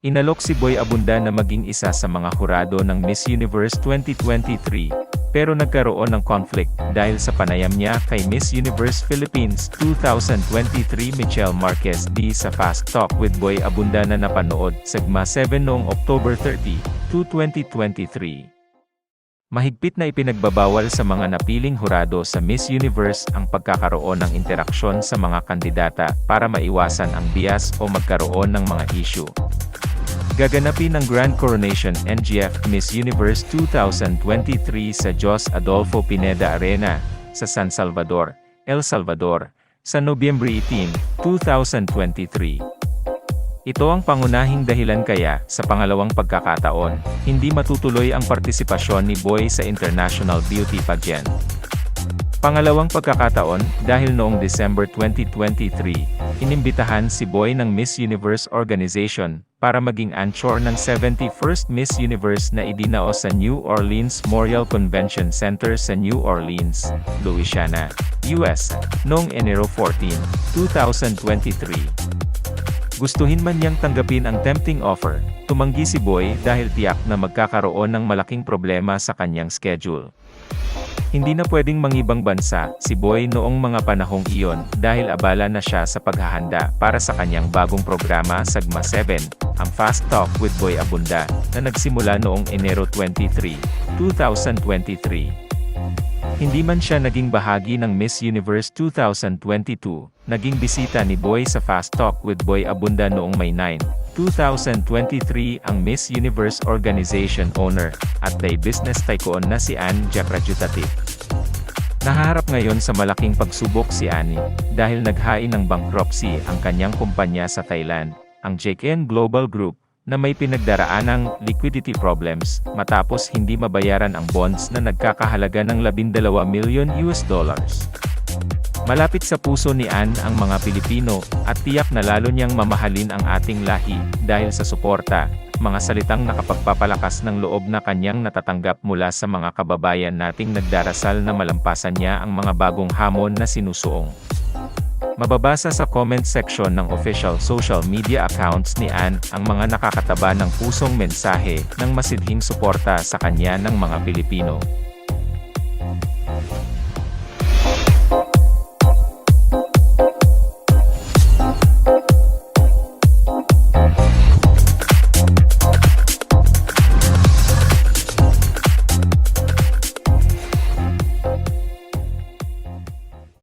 Inalok si Boy Abunda na maging isa sa mga hurado ng Miss Universe 2023, pero nagkaroon ng conflict dahil sa panayam niya kay Miss Universe Philippines 2023 Michelle Marquez di sa Fast Talk with Boy Abunda na napanood sa GMA 7 noong October 30, 2023. Mahigpit na ipinagbabawal sa mga napiling hurado sa Miss Universe ang pagkakaroon ng interaksyon sa mga kandidata para maiwasan ang bias o magkaroon ng mga issue. Gaganapin ang Grand Coronation NGF Miss Universe 2023 sa Jos Adolfo Pineda Arena, sa San Salvador, El Salvador, sa Nobyembre 18, 2023. Ito ang pangunahing dahilan kaya, sa pangalawang pagkakataon, hindi matutuloy ang partisipasyon ni Boy sa International Beauty Pageant. Pangalawang pagkakataon, dahil noong December 2023, inimbitahan si Boy ng Miss Universe Organization para maging anchor ng 71st Miss Universe na idinaos sa New Orleans Memorial Convention Center sa New Orleans, Louisiana, US, noong Enero 14, 2023. Gustuhin man niyang tanggapin ang tempting offer, tumanggi si Boy dahil tiyak na magkakaroon ng malaking problema sa kanyang schedule. Hindi na pwedeng mangibang bansa si Boy noong mga panahong iyon dahil abala na siya sa paghahanda para sa kanyang bagong programa sa GMA 7, ang Fast Talk with Boy Abunda, na nagsimula noong Enero 23, 2023. Hindi man siya naging bahagi ng Miss Universe 2022, naging bisita ni Boy sa Fast Talk with Boy Abunda noong May 9, 2023 ang Miss Universe Organization owner at day business tycoon na si Anne Jakrajutatit. Nahaharap ngayon sa malaking pagsubok si Annie dahil naghain ng bankruptcy ang kanyang kumpanya sa Thailand, ang JKN Global Group, na may pinagdaraanang liquidity problems matapos hindi mabayaran ang bonds na nagkakahalaga ng $12 million. Malapit sa puso ni Anne ang mga Pilipino, at tiyak na lalo niyang mamahalin ang ating lahi, dahil sa suporta, mga salitang nakapagpapalakas ng loob na kanyang natatanggap mula sa mga kababayan nating nagdarasal na malampasan niya ang mga bagong hamon na sinusuong. Mababasa sa comment section ng official social media accounts ni Anne ang mga nakakataba ng pusong mensahe ng masidhing suporta sa kanya ng mga Pilipino.